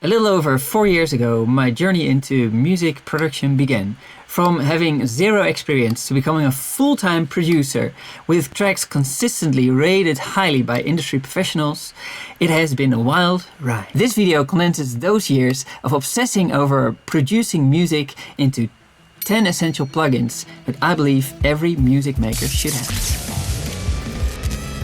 A little over 4 years ago, my journey into music production began. From having zero experience to becoming a full-time producer with tracks consistently rated highly by industry professionals, it has been a wild ride. This video condenses those years of obsessing over producing music into 10 essential plugins that I believe every music maker should have.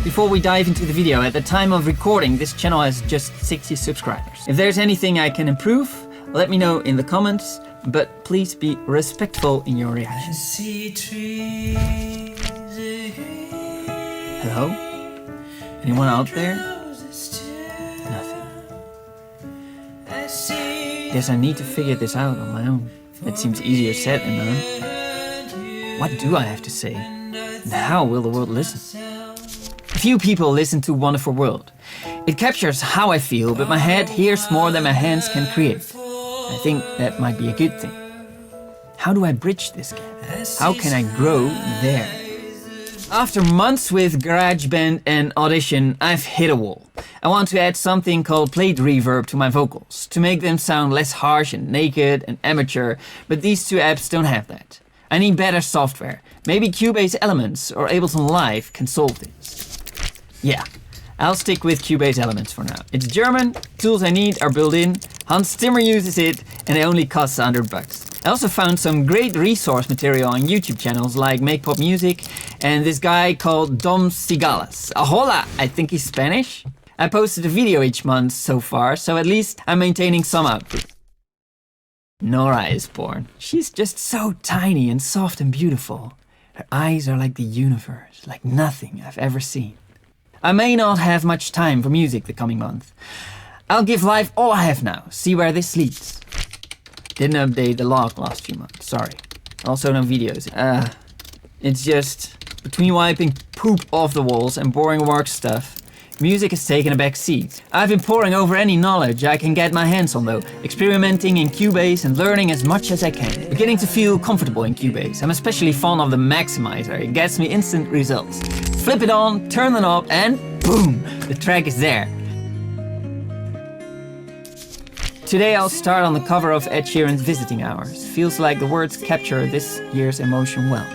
Before we dive into the video, at the time of recording, this channel has just 60 subscribers. If there's anything I can improve, let me know in the comments, but please be respectful in your reaction. Hello? Anyone out there? Nothing. Guess I need to figure this out on my own. It seems easier said than done. What do I have to say? And how will the world listen? Few people listen to Wonderful World. It captures how I feel, but my head hears more than my hands can create. I think that might be a good thing. How do I bridge this gap? How can I grow there? After months with GarageBand and Audition, I've hit a wall. I want to add something called plate reverb to my vocals, to make them sound less harsh and naked and amateur, but these two apps don't have that. I need better software. Maybe Cubase Elements or Ableton Live can solve this. Yeah, I'll stick with Cubase Elements for now. It's German, tools I need are built in, Hans Zimmer uses it, and it only costs $100. I also found some great resource material on YouTube channels like Make Pop Music and this guy called Dom Cigales. Ahola, I think he's Spanish. I posted a video each month so far, so at least I'm maintaining some output. Nora is born. She's just so tiny and soft and beautiful. Her eyes are like the universe, like nothing I've ever seen. I may not have much time for music the coming month. I'll give live all I have now, see where this leads. Didn't update the log last few months, sorry. Also no videos. It's just, between wiping poop off the walls and boring work stuff, music has taken a back seat. I've been poring over any knowledge I can get my hands on though, experimenting in Cubase and learning as much as I can. Beginning to feel comfortable in Cubase. I'm especially fond of the maximizer, it gets me instant results. Flip it on, turn the knob and boom, the track is there. Today I'll start on the cover of Ed Sheeran's Visiting Hours. Feels like the words capture this year's emotion well.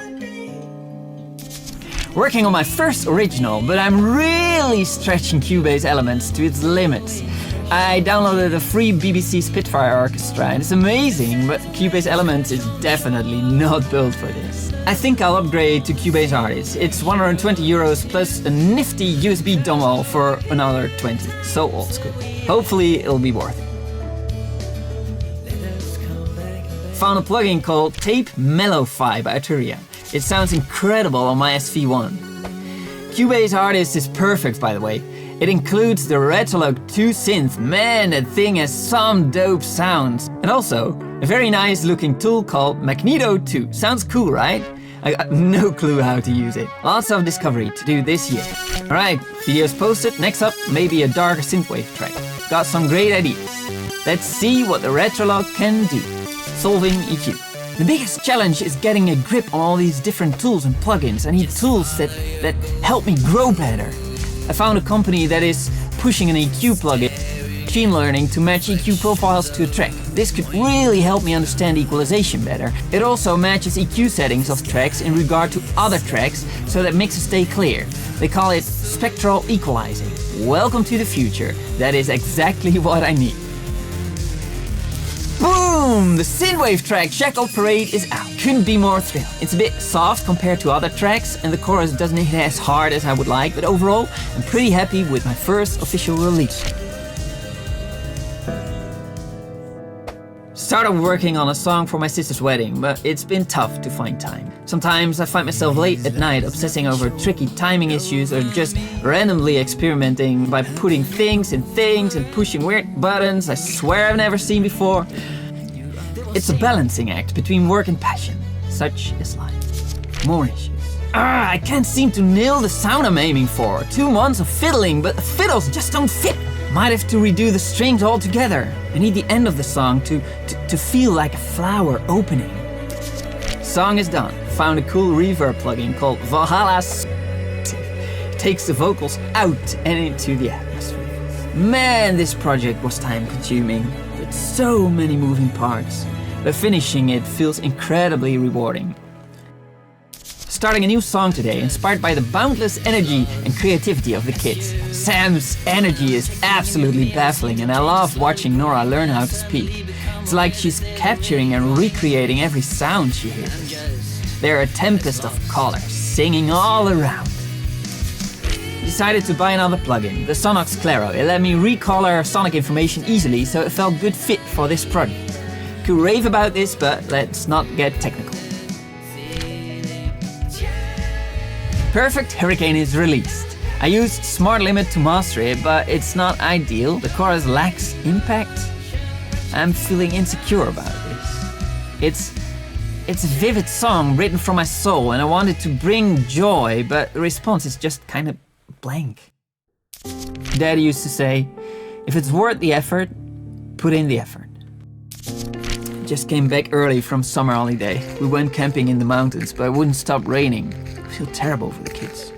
Working on my first original, but I'm really stretching Cubase Elements to its limits. I downloaded a free BBC Spitfire orchestra and it's amazing, but Cubase Elements is definitely not built for this. I think I'll upgrade to Cubase Artist. It's 120 euros plus a nifty USB dongle for another 20. So old school. Hopefully it'll be worth it. Found a plugin called Tape Mellowify by Arturia. It sounds incredible on my SV1. Cubase Artist is perfect, by the way. It includes the Retrolog 2 synth. Man, that thing has some dope sounds. And also, a very nice looking tool called Magneto 2. Sounds cool, right? I got no clue how to use it. Lots of discovery to do this year. Alright, videos posted. Next up, maybe a darker synthwave track. Got some great ideas. Let's see what the Retrolog can do. Solving EQ. The biggest challenge is getting a grip on all these different tools and plugins. I need tools that help me grow better. I found a company that is pushing an EQ plugin, machine learning, to match EQ profiles to a track. This could really help me understand equalization better. It also matches EQ settings of tracks in regard to other tracks so that mixes stay clear. They call it spectral equalizing. Welcome to the future. That is exactly what I need. Boom! The synthwave track Shackled Parade is out. Couldn't be more thrilled. It's a bit soft compared to other tracks and the chorus doesn't hit as hard as I would like, but overall I'm pretty happy with my first official release. Started working on a song for my sister's wedding, but it's been tough to find time. Sometimes I find myself late at night obsessing over tricky timing issues or just randomly experimenting by putting things in things and pushing weird buttons I swear I've never seen before. It's a balancing act between work and passion. Such is life. More issues. I can't seem to nail the sound I'm aiming for. 2 months of fiddling, but the fiddles just don't fit. Might have to redo the strings altogether. I need the end of the song to feel like a flower opening. Song is done. Found a cool reverb plugin called Valhalla. Takes the vocals out and into the atmosphere. Man, this project was time consuming, with so many moving parts, but finishing it feels incredibly rewarding. Starting a new song today, inspired by the boundless energy and creativity of the kids. Sam's energy is absolutely baffling, and I love watching Nora learn how to speak. It's like she's capturing and recreating every sound she hears. They're a tempest of colors, singing all around. I decided to buy another plugin, the Sonox Claro. It let me recolor sonic information easily, so it felt good fit for this project. Could rave about this, but let's not get technical. Perfect Hurricane is released. I used Smart Limit to master it, but it's not ideal. The chorus lacks impact. I'm feeling insecure about this. It's a vivid song written from my soul, and I wanted to bring joy, but the response is just kind of blank. Dad used to say, if it's worth the effort, put in the effort. Just came back early from summer holiday. We went camping in the mountains, but it wouldn't stop raining. I feel terrible for the kids.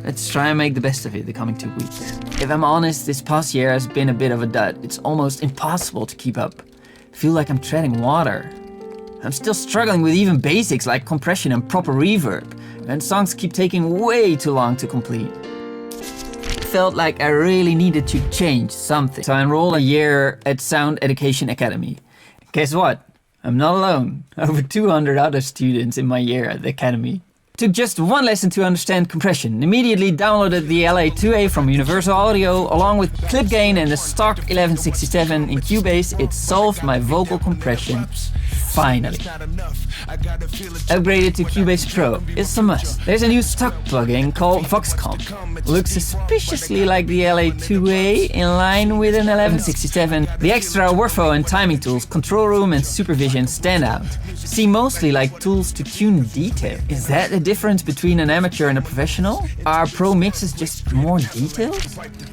Let's try and make the best of it the coming 2 weeks. If I'm honest, this past year has been a bit of a dud. It's almost impossible to keep up. I feel like I'm treading water. I'm still struggling with even basics like compression and proper reverb, and songs keep taking way too long to complete. I felt like I really needed to change something, so I enrolled a year at Sound Education Academy. Guess what? I'm not alone. Over 200 other students in my year at the academy. Took just one lesson to understand compression. Immediately downloaded the LA2A from Universal Audio along with clip gain and the stock 1167 in Cubase. It solved my vocal compression. Finally. Upgraded to Cubase Pro. It's a must. There's a new stock plugin called VoxComp. Looks suspiciously like the LA2A, in line with an 1167. The extra workflow and timing tools, control room and supervision stand out. Seem mostly like tools to tune detail. Is that the difference between an amateur and a professional? Are pro mixes just more detailed?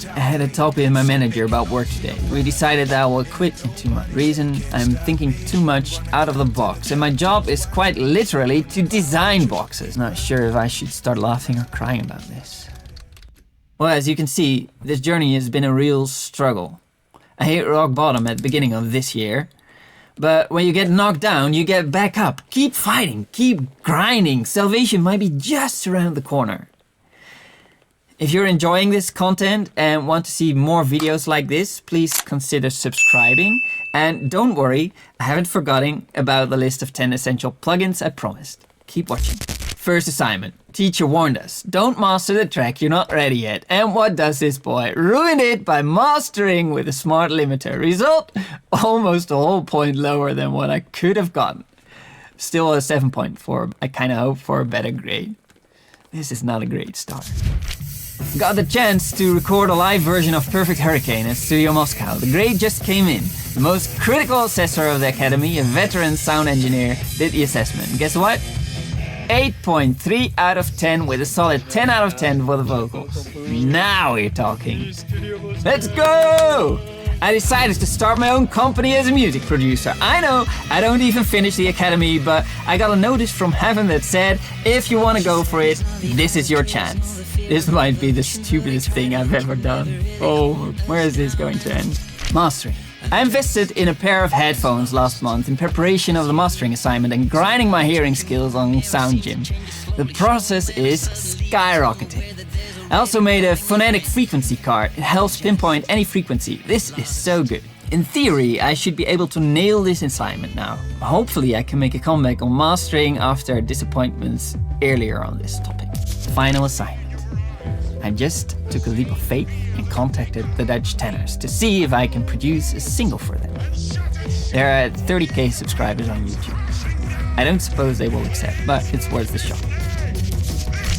I had a talk with my manager about work today. We decided that I will quit in 2 months. Reason, I'm thinking too much out of the box, and my job is quite literally to design boxes. Not sure if I should start laughing or crying about this. Well, as you can see, this journey has been a real struggle. I hit rock bottom at the beginning of this year, but when you get knocked down, you get back up. Keep fighting, keep grinding. Salvation might be just around the corner. If you're enjoying this content and want to see more videos like this, please consider subscribing. And don't worry, I haven't forgotten about the list of 10 essential plugins I promised. Keep watching. First assignment. Teacher warned us, don't master the track you're not ready yet. And what does this boy? Ruin it by mastering with a smart limiter. Result? Almost a whole point lower than what I could have gotten. Still a 7.4. I kinda hope for a better grade. This is not a great start. Got the chance to record a live version of Perfect Hurricane at Studio Moscow. The grade just came in. The most critical assessor of the academy, a veteran sound engineer, did the assessment. Guess what? 8.3 out of 10 with a solid 10 out of 10 for the vocals. Now we're talking. Let's go! I decided to start my own company as a music producer. I know, I don't even finish the academy, but I got a notice from heaven that said, if you want to go for it, this is your chance. This might be the stupidest thing I've ever done. Oh, where is this going to end? Mastering. I invested in a pair of headphones last month in preparation of the mastering assignment and grinding my hearing skills on Sound Gym. The process is skyrocketing. I also made a phonetic frequency card. It helps pinpoint any frequency. This is so good. In theory, I should be able to nail this assignment now. Hopefully I can make a comeback on mastering after disappointments earlier on this topic. Final assignment. I just took a leap of faith and contacted the Dutch tenors to see if I can produce a single for them. There are 30k subscribers on YouTube. I don't suppose they will accept, but it's worth the shot.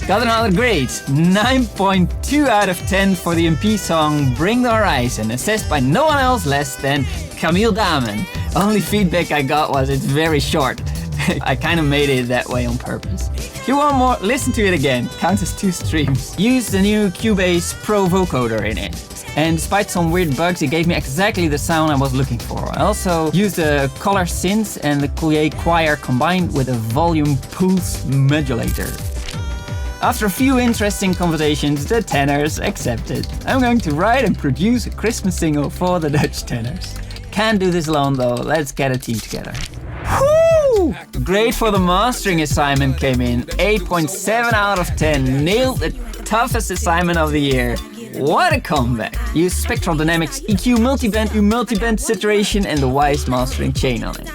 Got another grade, 9.2 out of 10 for the MP song Bring the Horizon, assessed by no one else less than Camille Damen. Only feedback I got was it's very short. I kind of made it that way on purpose. If you want more, listen to it again. Counts as 2 streams. Used the new Cubase Pro vocoder in it. And despite some weird bugs, it gave me exactly the sound I was looking for. I also used the color synths and the Collier choir combined with a volume pulse modulator. After a few interesting conversations, the tenors accepted. I'm going to write and produce a Christmas single for the Dutch tenors. Can't do this alone though, let's get a team together. Woo! Great for the mastering assignment came in. 8.7 out of 10. Nailed the toughest assignment of the year. What a comeback! Use spectral dynamics, EQ, multiband saturation and the wise mastering chain on it.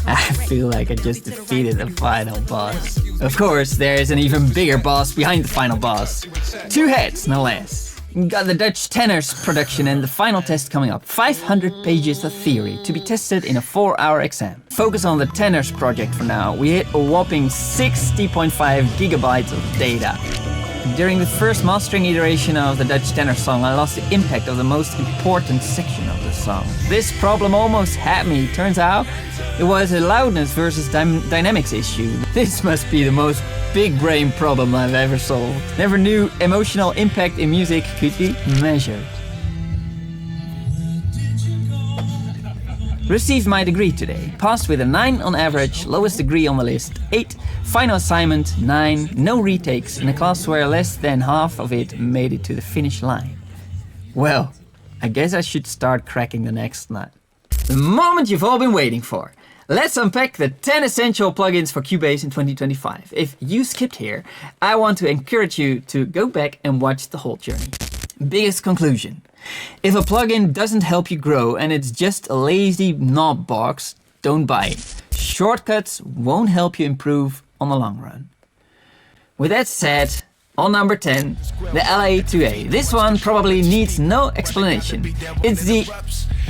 I feel like I just defeated the final boss. Of course, there is an even bigger boss behind the final boss. 2 heads, no less. Got the Dutch tenors production and the final test coming up. 500 pages of theory to be tested in a 4-hour exam. Focus on the tenors project for now. We hit a whopping 60.5 gigabytes of data. During the first mastering iteration of the Dutch tenor song, I lost the impact of the most important section of the song. This problem almost had me. Turns out it was a loudness versus dynamics issue. This must be the most big brain problem I've ever solved. Never knew emotional impact in music could be measured. Received my degree today. Passed with a 9 on average, lowest degree on the list, 8. Final assignment, 9. No retakes in a class where less than half of it made it to the finish line. Well, I guess I should start cracking the next nut. The moment you've all been waiting for. Let's unpack the 10 essential plugins for Cubase in 2025. If you skipped here, I want to encourage you to go back and watch the whole journey. Biggest conclusion. If a plugin doesn't help you grow and it's just a lazy knob box, don't buy it. Shortcuts won't help you improve on the long run. With that said, on number 10, the LA2A. This one probably needs no explanation. It's the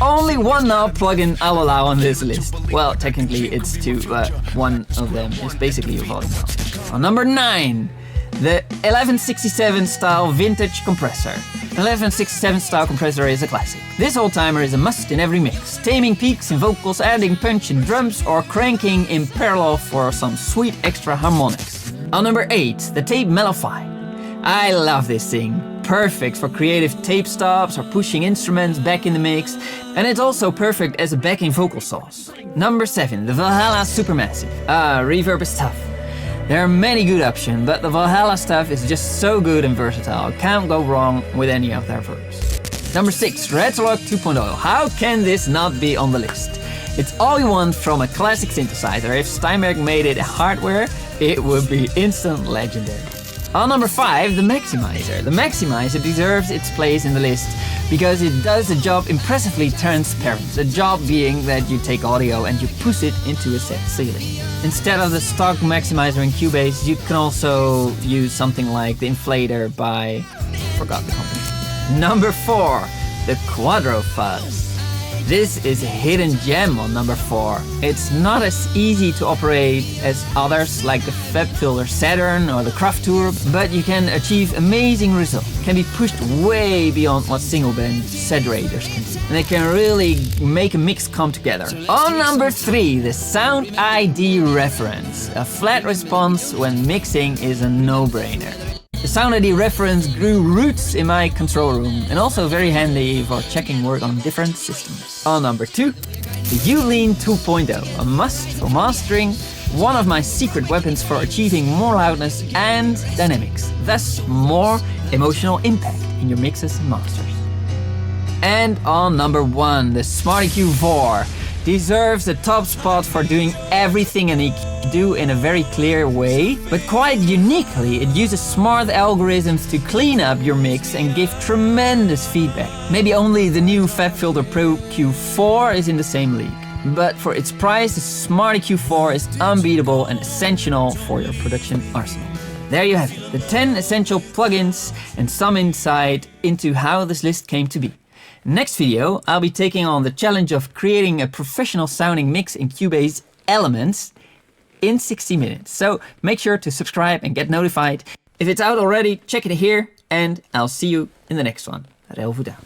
only one knob plugin I'll allow on this list. Well, technically it's 2, but one of them is basically a volume knob. On number 9, the 1167 style vintage compressor. 1167 style compressor is a classic. This old-timer is a must in every mix. Taming peaks in vocals, adding punch in drums, or cranking in parallel for some sweet extra harmonics. On number 8, the Tape Mellify. I love this thing. Perfect for creative tape stops or pushing instruments back in the mix, and it's also perfect as a backing vocal source. Number 7, the Valhalla Supermassive. Reverb is tough. There are many good options, but the Valhalla stuff is just so good and versatile. Can't go wrong with any of their verbs. Number 6, Relvoet 2.0. How can this not be on the list? It's all you want from a classic synthesizer. If Steinberg made it hardware, it would be instant legendary. On number 5, the Maximizer. The Maximizer deserves its place in the list because it does the job impressively transparent. The job being that you take audio and you push it into a set ceiling. Instead of the stock Maximizer in Cubase, you can also use something like the Inflator by... forgot the company. Number 4, the Quadro Fuzz. This is a hidden gem on number 4. It's not as easy to operate as others like the FabFilter Saturn or the Craftour, but you can achieve amazing results. It can be pushed way beyond what single band saturators can do. And they can really make a mix come together. On number 3, the Sound ID Reference. A flat response when mixing is a no-brainer. The Sound ID Reference grew roots in my control room and also very handy for checking work on different systems. On number 2, the U-Lean 2.0, a must for mastering, one of my secret weapons for achieving more loudness and dynamics, thus more emotional impact in your mixes and masters. And on number 1, the Smart EQ 4 deserves the top spot for doing everything an EQ do in a very clear way, but quite uniquely it uses smart algorithms to clean up your mix and give tremendous feedback. Maybe only the new FabFilter Pro Q4 is in the same league. But for its price, the Smart EQ 4 is unbeatable and essential for your production arsenal. There you have it, the 10 essential plugins and some insight into how this list came to be. Next video, I'll be taking on the challenge of creating a professional sounding mix in Cubase Elements in 60 minutes. So make sure to subscribe and get notified. If it's out already, check it here, and I'll see you in the next one. Relvoet out.